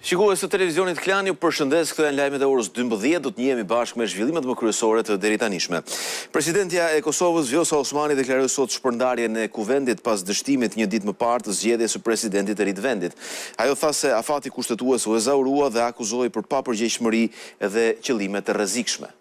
Shikues të televizionit Klan, ju përshëndes, këto janë lajmet e orës 12, do të njihemi bashkë me zhvillimet më kryesore të deri tanishme. Presidentja e Kosovës Vjosa Osmani deklaroi sot shpërndarjen e kuvendit pas dështimit një ditë më parë të zgjedhjes së presidentit të ri të vendit. Ajo tha se afati kushtetues u ezaurua dhe akuzoi për papërgjegjshmëri dhe qëllime të rrezikshme.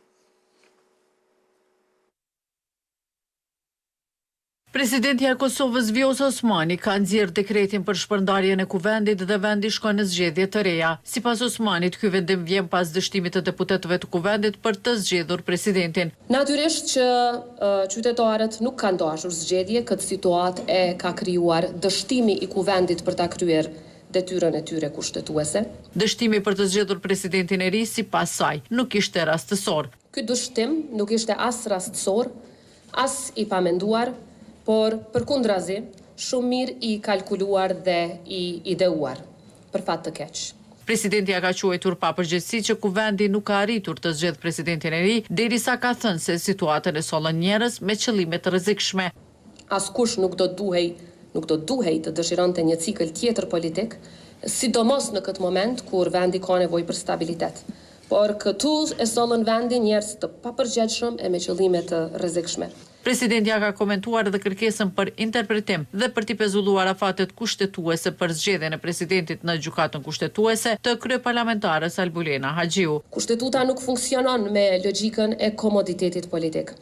Presidentja e Kosovës Vjosa Osmani ka nxjerrë dekretin për shpërndarjen e kuvendit dhe vendi shkon në zgjedhje të reja. Sipas Osmanit, ky vendim vjen pas dështimit të deputetëve të kuvendit për të zgjedhur presidentin. Natyrisht që qytetarët nuk kanë dashur zgjedhje, këtë situatë e ka krijuar dështimi i kuvendit për ta kryer detyrën e tyre kushtetuese. Dështimi për të zgjedhur presidentin e ri sipas saj nuk ishte rastësor. Ky dështim nuk ishte as rastësor, as i pamenduar, por përkundrazi, shumë mirë i kalkuluar dhe i ideuar, për fat të keq. Presidentja ka quajtur papërgjegjësi që kuvendi nuk ka arritur të zgjedhë presidentin e ri, derisa ka thënë se situatën e sollën njerëz me qëllime të rrezikshme. Askush nuk do duhej të dëshironte një cikël tjetër politik, sidomos në këtë moment kur vendi ka nevojë për stabilitet. Por këtu e sollën vendin njerëz të papërgjegjshëm e me qëllime të rrezikshme. Presidentja ka komentuar edhe kërkesën për interpretim dhe për t'i pezulluar afatet kushtetuese për zgjedhjen e presidentit në gjykatën kushtetuese të kryeparlamentares Albulena Haxhiu. Kushtetuta nuk funksionon me logjikën e komoditetit politik.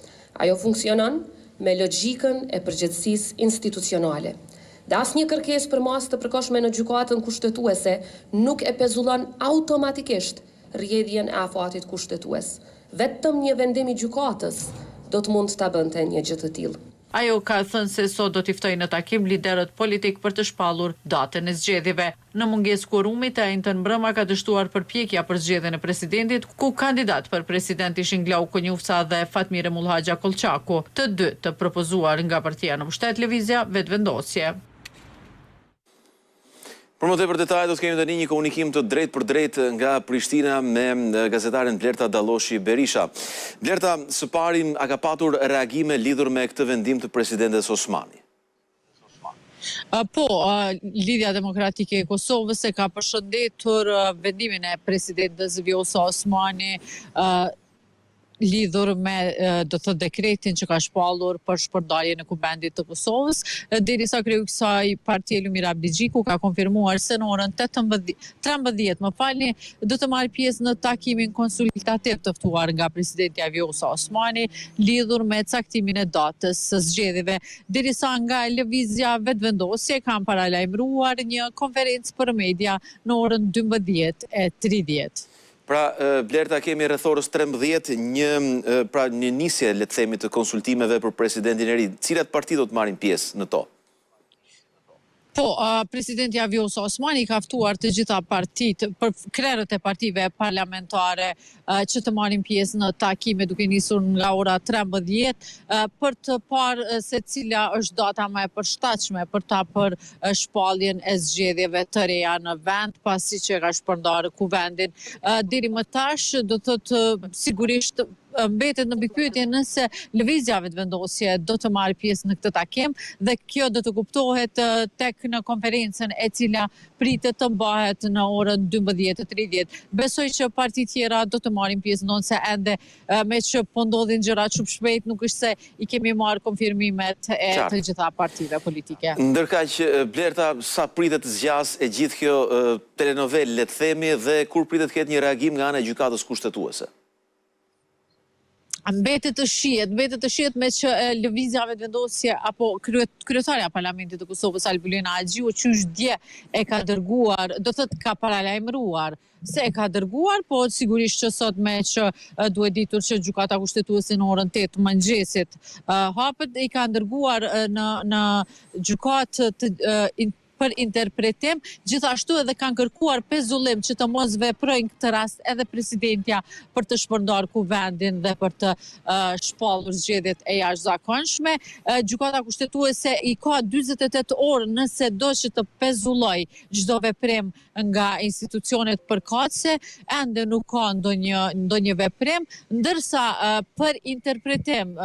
Ajo funksionon me logjikën e përgjegjësisë institucionale. Dhe asnjë kërkesë për masë të përkohshme në gjykatën kushtetuese nuk e pezullon automatikisht rrjedhjen e afatit kushtetues. Vetëm një vendim i gjykatës do të mund ta bënte një gjë të tillë. Ajo ka thënë se sot do t'i ftojë në takim liderët politik për të shpallur datën e zgjedhjeve. Në mungesë quorumit, e njëjtën mbrëma ka dështuar përpjekja për zgjedhjen e presidentit, ku kandidat për president ishin Glau Konjufca dhe Fatmire Mullhaxha Kolçaku, të dy të propozuar nga partia në pushtet lëvizja Vetvendosje. Për më tepër detaje do të kemi tani një komunikim të drejtë për drejtë nga Prishtina me gazetaren Blerta Dalloshi Berisha. Blerta, së pari a ka patur reagime lidhur me këtë vendim të presidentes Osmani? Po, Lidhja Demokratike e Kosovës e ka përshëndetur vendimin e presidentes Vjosa Osmani lidhur me do të dekretin që ka shpallur për shpërndarjen e kuvendit të Kosovës, derisa kreu i kësaj partie Lumira Abdigjiku ka konfirmuar se në orën 13 do të marrë pjesë në takimin konsultativ të ftuar nga presidentja Vjosa Osmani lidhur me caktimin e datës së zgjedhjeve, derisa nga lëvizja Vetvendosje kanë paralajmëruar një konferencë për media në orën 12:30. Pra, Blerta, kemi rreth orës 13 një nisje, le të themi, të konsultimeve për presidentin e ri. Cilat parti do të marrin pjesë në to? Po, presidentja Vjosa Osmani ka ftuar të gjitha partitë, për krerët e partive parlamentare që të marrin pjesë në takime duke nisur nga ora 13 për të parë se cila është data më e përshtatshme për ta për shpalljen e zgjedhjeve të reja në vend, pasi që ka shpërndarë kuvendin. Deri më tash do të thotë sigurisht mbetet në pikpyetje nëse lëvizja Vetvendosje do të marrë pjesë në këtë takim dhe kjo do të kuptohet tek në konferencën e cila pritet të mbahet në orën 12:30. Besoj që partitë tjera do të marrin pjesë, ndonse ende me që po ndodhin gjërat shumë shpejt, nuk është se i kemi marrë konfirmimet e të gjitha partive politike. Ndërkaq, Blerta, sa pritet të zgjas e gjithë kjo telenovel, le të themi, dhe kur pritet të ketë një reagim nga ana e gjykatës kushtetuese? Mbetet të shihet me që lëvizja Vetvendosje apo kryetarja e Parlamentit të Kosovës Albulena Haxhiu qysh dje e ka dërguar, do thotë ka paralajmëruar se e ka dërguar, po sigurisht që sot me që duhet ditur që gjykata kushtetuese në orën 8 mëngjesit hapet, i ka dërguar në gjykatë për interpretim, gjithashtu edhe kanë kërkuar pezullim që të mos veprojnë këtë rast edhe presidentja për të shpërndarë kuvendin dhe për të shpallur zgjedhjet e jashtëzakonshme. Gjykata kushtetuese i ka 48 orë nëse do që të pezulloj çdo veprim nga institucionet përkatëse, ende nuk ka ndonjë veprim, ndërsa për interpretim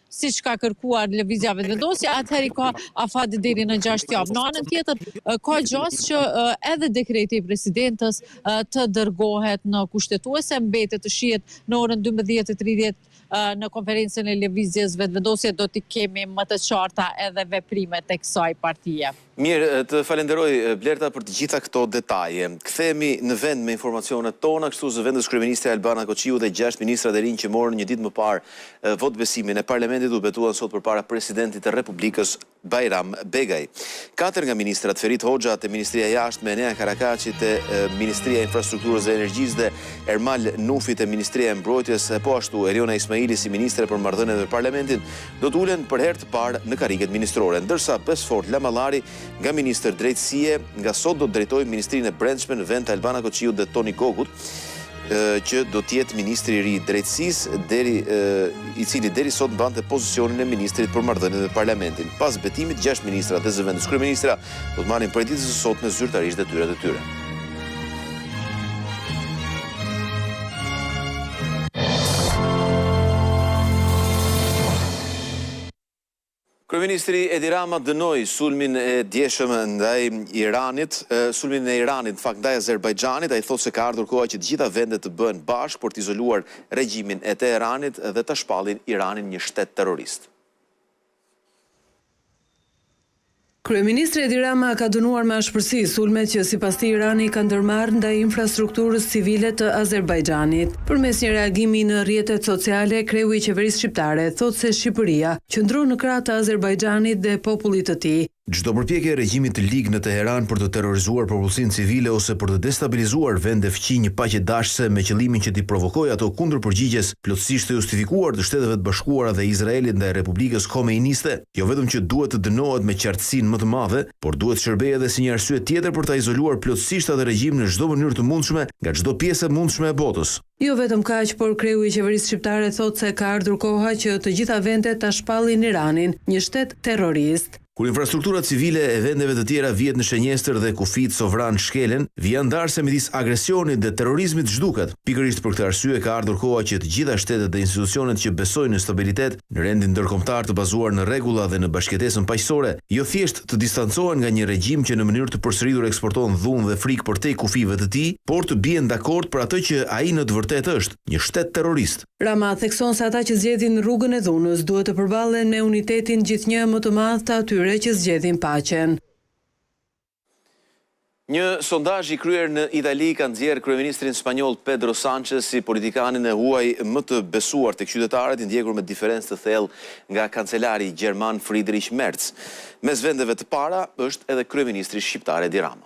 siç ka kërkuar lëvizja vetëvendosje, atëherë ka afat deri në 6 javë. Në anën tjetër, ka gjos që edhe dekreti i presidentës të dërgohet në kushtetuese, mbetet të shihet në orën 12:30 në konferencën e lëvizjes vetëvendosje, do t'i kemi më të qarta edhe veprimet e kësaj partie. Mirë, të falenderoj Blerta për të gjitha këto detaje. Kthehemi në vend me informacionet tona, kështu zëvendës kryeministri Albana Koqiu dhe 6 ministrat e rinj që morën një ditë më parë votbesimin e parlamentit u betuan sot përpara presidentit të Republikës Bajram Begaj. 4 nga ministrat, Ferit Hoxha te Ministria e Jashtme, Enea Karakaçi te Ministria e Infrastrukturës dhe Energjisë dhe Ermal Nufi te Ministria e Mbrojtjes, po ashtu Eriona Ismaili si ministre për marrëdhëniet me parlamentin, do të ulen për herë të parë në kariket ministrore, ndërsa Besfort Lamallari nga ministër drejtësie, nga sot do të drejtojë Ministrinë e Brendshme në vend të Albana Koqiut dhe Toni Kokut, që do të jetë ministri i ri i drejtësisë, i cili deri sot mbante pozicionin e ministrit për marrëdhëniet me parlamentin. Pas betimit, 6 ministra dhe zëvendës kryeministra do të marrin prej ditës së sotme zyrtarisht detyrat e tyre. Kryeministri Edi Rama dënoi sulmin e djeshëm ndaj Iranit, sulmin e Iranit në fakt ndaj Azerbajxhanit. Ai thotë se ka ardhur koha që të gjitha vendet të bëhen bashkë për të izoluar regjimin e Teheranit dhe ta shpallin Iranin një shtet terrorist. Kryeministri Edi Rama ka dënuar me ashpërsi sulmet që sipas tij Irani ka ndërmarrë ndaj infrastrukturës civile të Azerbajxhanit. Përmes një reagimi në rrjetet sociale, kreu i qeverisë shqiptare thotë se Shqipëria qëndron në krah të Azerbajxhanit dhe popullit të tij. Çdo përpjekje e regjimit të ligë në Teheran për të terrorizuar popullsinë civile ose për të destabilizuar vende fqinj një paqedashëse me qëllimin që t'i provokojë ato kundërpërgjigjes plotësisht të justifikuar të Shteteve të Bashkuara dhe Izraelit ndaj Republikës Khomeiniste, jo vetëm që duhet të dënohet me qartësinë më të madhe, por duhet shërbejë edhe si një arsye tjetër për ta izoluar plotësisht atë regjim në çdo mënyrë të mundshme nga çdo pjesë e mundshme e botës. Jo vetëm kaq, por kreu i qeverisë shqiptare thotë se ka ardhur koha që të gjitha vendet ta shpallin Iranin, një shtet terrorist. Kur infrastruktura civile e vendeve të tjera vihet në shenjestër dhe kufit sovran shkelen, vija ndarse midis agresionit dhe terrorizmit zhduket. Pikërisht për këtë arsye ka ardhur koha që të gjitha shtetet dhe institucionet që besojnë në stabilitet, në rendin ndërkombëtar të bazuar në rregulla dhe në bashkëtesën paqësore, jo thjesht të distancohen nga një regjim që në mënyrë të përsëritur eksporton dhunë dhe frikë përtej kufive të tij, por të bien dakord për atë që ai në të vërtetë është, një shtet terrorist. Rama thekson se ata që zgjedhin rrugën e dhunës duhet të përballen me unitetin gjithnjë më të madh të atyre që zgjedhin paqen. Një sondazh i kryer në Itali ka nxjerrë kryeministrin spanjoll Pedro Sánchez si politikanin e huaj më të besuar tek qytetarët, i ndjekur me diferencë të thellë nga kancelari gjerman Friedrich Merz. Mes vendeve të para është edhe kryeministri shqiptar Edi Rama.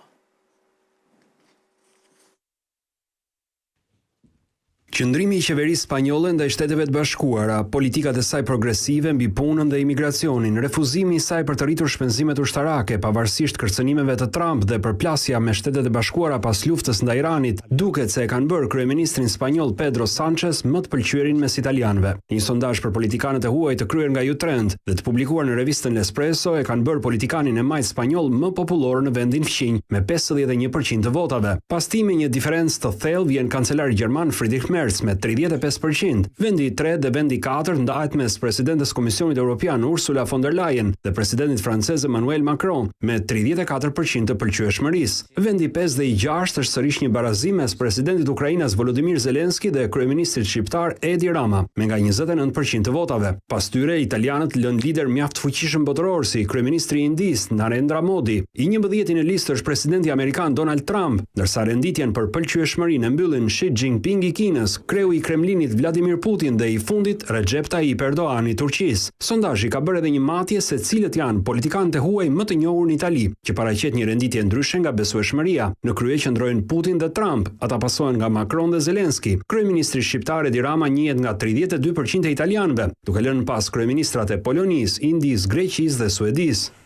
Qëndrimi i qeverisë spanjolle ndaj Shteteve të Bashkuara, politikat e saj progresive mbi punën dhe imigracionin, refuzimi i saj për të rritur shpenzimet ushtarake, pavarësisht kërcënimeve të Trump dhe përplasja me Shtetet e Bashkuara pas luftës ndaj Iranit, duket se e kanë bërë kryeministrin spanjoll Pedro Sánchez më të pëlqyerin mes italianëve. Një sondazh për politikanët e huaj të kryer nga Utrend dhe të publikuar në revistën L'Espresso e kanë bërë politikanin e majt spanjoll më popullor në vendin fqinj me 51% të votave. Pas timi një diferencë të thellë vjen kancelari gjerman Friedrich Merz me 35%. Vendi i 3 dhe vendi i 4 ndahet mes presidentes Komisionit Evropian Ursula von der Leyen dhe presidentit francez Emmanuel Macron me 34% të pëlqyeshmërisë. Vendi i 5 dhe i 6 është sërish një barazim mes presidentit Ukrainas Volodymyr Zelensky dhe kryeministrit shqiptar Edi Rama me nga 29% të votave. Pas tyre italianët lënë lider mjaft fuqishëm botëror si kryeministri i Indis Narendra Modi. I 11-ti në listë është presidenti amerikan Donald Trump, ndërsa renditjen për pëlqyeshmërinë e mbyllin Xi Jinping i Kinës, kreu i Kremlinit Vladimir Putin dhe i fundit Recep Tayyip Erdogan i Turqisë. Sondazhi ka bërë edhe një matje se cilët janë politikanët e huaj më të njohur në Itali, që paraqet një renditje ndryshe nga besueshmëria. Në krye qëndrojnë Putin dhe Trump, ata pasohen nga Macron dhe Zelensky. Kryeministri shqiptar Edi Rama njihet nga 32% e italianëve, duke lënë pas kryeministrat e Polonisë, Indisë, Greqisë dhe Suedisë.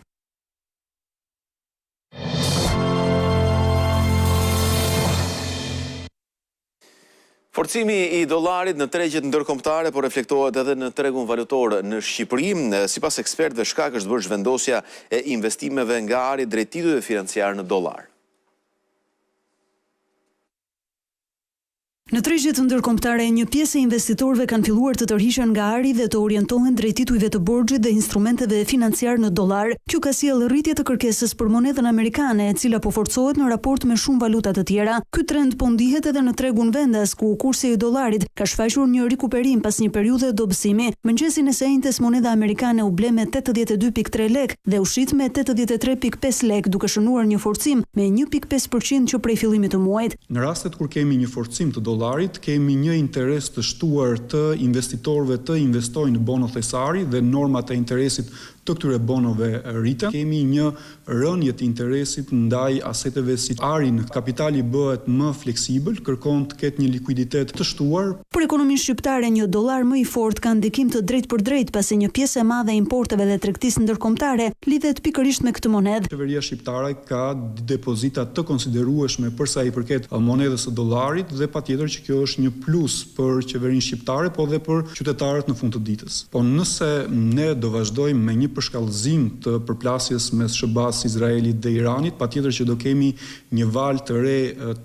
Forcimi i dollarit në tregjet ndërkombëtare po reflektohet edhe në tregun valutor në Shqipëri. Sipas ekspertëve, shkak është bërë zhvendosja e investimeve nga ari drejt titujve financiar në dollar. Në tregjet ndërkombëtare, një pjesë e investitorëve kanë filluar të tërhiqen nga ari dhe të orientohen drejt titujve të borxhit dhe instrumenteve financiar në dollar. Kjo ka sjellë rritje të kërkesës për monedën amerikane, e cila po forcohet në raport me shumë valuta të tjera. Ky trend po ndihet edhe në tregun vendas, ku kursi i dollarit ka shfaqur një rikuperim pas një periudhe dobësimi. Mëngjesin e së njëjtës moneda amerikane u ble me 82.3 lek dhe u shit me 83.5 lek, duke shënuar një forcim me 1.5% që prej fillimit të muajit. Në rastet kur kemi një forcim të dollarit, kemi një interes të shtuar të investitorëve të investojnë në bono thesari dhe normat e interesit të këtyre bonove rriten. Kemi një rënje të interesit ndaj aseteve si arin, kapitali bëhet më fleksibël, kërkon të ketë një likuiditet të shtuar. Për ekonominë shqiptare, një dollar më i fortë ka ndikim të drejtë për drejtë, pasi një pjesë e madhe e importeve dhe tregtisë ndërkombëtare lidhet pikërisht me këtë monedë. Qeveria shqiptare ka depozita të konsiderueshme për sa i përket monedës së dollarit dhe patjetër që kjo është një plus për qeverinë shqiptare, po dhe për qytetarët në fund të ditës. Po nëse ne do vazhdojmë me një përshkallëzim të përplasjes mes SBA-s, Izraelit dhe Iranit, patjetër që do kemi një val të re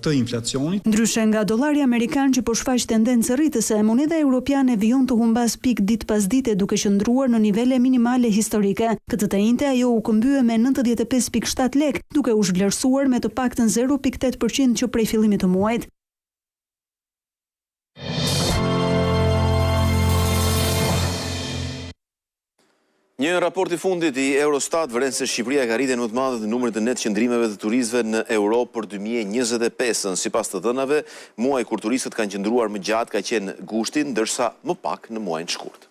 të inflacionit. Ndryshe nga dollari amerikan që po shfaq tendencë rritëse, moneda europiane vijon të humbas pik ditë pas dite, duke qëndruar në nivele minimale historike. Këtë të njëjtë ajo u këmbye me 95.7 lek, duke u zhvlerësuar me të paktën 0.8% që prej fillimit të muajit. Një raport i fundit i Eurostat vëren se Shqipëria ka rritjen më të madhe të numrit të net qëndrimeve të turistëve në Europë për 2025. Sipas të dhënave, muaji kur turistët kanë qëndruar më gjatë ka qenë gushti, ndërsa më pak në muajin e shkurtë.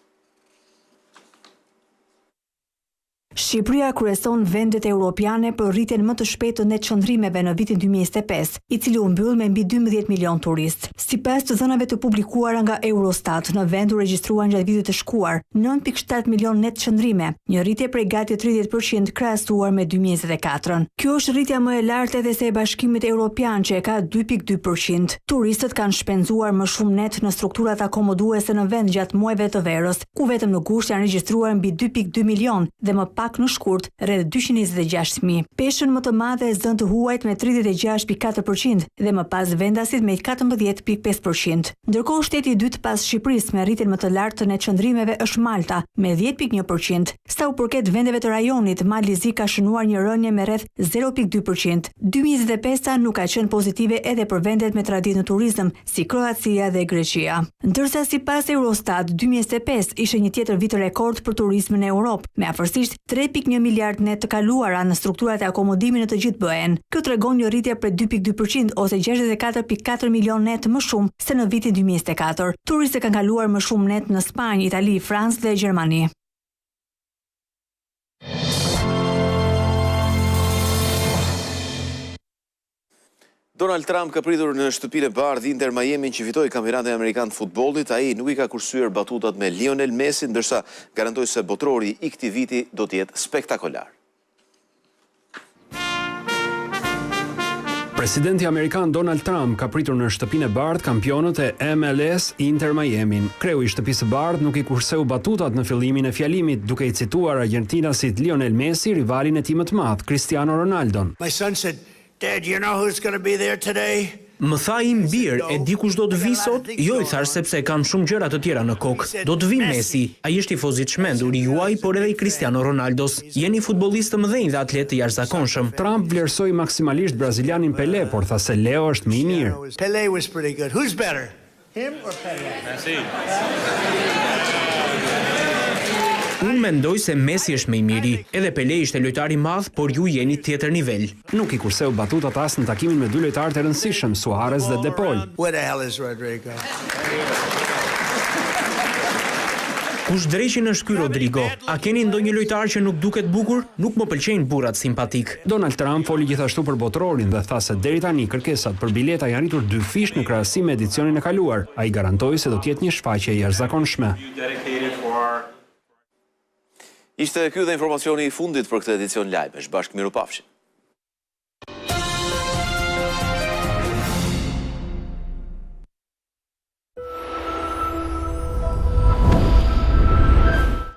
Shqipëria kryeson vendet europiane për rritjen më të shpejtë të net qëndrimeve në vitin 2025, i cili u mbyll me mbi 12 milion turist. Sipas të dhënave të publikuara nga Eurostat, në vend u regjistruan gjatë vitit të shkuar 9.7 milion net qëndrime, një rritje prej gati 30% krahasuar me 2024. Kjo është rritja më e lartë edhe se e Bashkimit Evropian, që e ka 2.2%. Turistët kanë shpenzuar më shumë net në strukturat akomoduese në vend gjatë muajve të verës, ku vetëm në gusht janë regjistruar mbi 2.2 milion dhe më pak në shkurt rreth 226.000. Peshën më të madhe e zënë të huajt me 36.4% dhe më pas vendasit me 14.5%. Ndërkohë shteti i dytë pas Shqipërisë me rritjen më të lartë të net qëndrimeve është Malta me 10.1%. Sa u përket vendeve të rajonit, Malizi ka shënuar një rënje me rreth 0.2%. 2025 nuk ka qenë pozitive edhe për vendet me traditë në turizëm si Kroacia dhe Greqia. Ndërsa sipas Eurostat, 2025 ishte një tjetër vit rekord për turizmin në Europë, me afërsisht 3.1 miliard net të kaluara në strukturat e akomodimit në të gjithë BE-n. Kjo tregon një rritje prej 2.2% ose 64.4 milion net më shumë se në vitin 2024. Turistët kanë kaluar më shumë net në Spanjë, Itali, Francë dhe Gjermani. Donald Trump ka pritur në shtëpinë e bardhë Inter Miami që fitoi kampionatin amerikan të futbollit. Ai nuk i ka kursyer batutat me Lionel Messi, ndërsa garantoi se botrori i këtij viti do të jetë spektakolar. Presidenti amerikan Donald Trump ka pritur në shtëpinë e bardhë kampionët e MLS Inter Miami. Kreu i shtëpisë së bardhë nuk i kurseu batutat në fillimin e fjalimit, duke i cituar argjentinasit Lionel Messi, rivalin e tij më të madh, Cristiano Ronaldo. My son said, "Dad, you know who's going to be there today?" Më tha i mbir, e di kush do të vi sot? Jo, i thash sepse kam shumë gjëra të tjera në kokë. Do të vi Messi. Ai është tifozit shmendur i juaj, por edhe i Cristiano Ronaldos. Jeni futbollistë të mëdhenj dhe atlet të jashtëzakonshëm. Trump vlerësoi maksimalisht brazilianin Pelé, por tha se Leo është më i mirë. Pelé was pretty good. Who's better? Him or Pelé? Messi. Unë mendoj se Messi është më i miri, edhe Pelé ishte lojtar i madh, por ju jeni tjetër nivel. Nuk i kurseu batutat as në takimin me dy lojtarët e rëndësishëm, Suarez dhe De Paul. Where the hell is Rodrigo? Kush dreqin është ky Rodrigo? A keni ndonjë lojtar që nuk duket bukur? Nuk më pëlqejnë burrat simpatik. Donald Trump foli gjithashtu për botrorin dhe tha se deri tani kërkesat për bileta janë rritur 2 fish në krahasim me edicionin e kaluar. Ai garantoi se do të jetë një shfaqje e jashtëzakonshme. Ishte ky dhe informacioni i fundit për këtë edicion lajmesh. Bashkë miru pafshim.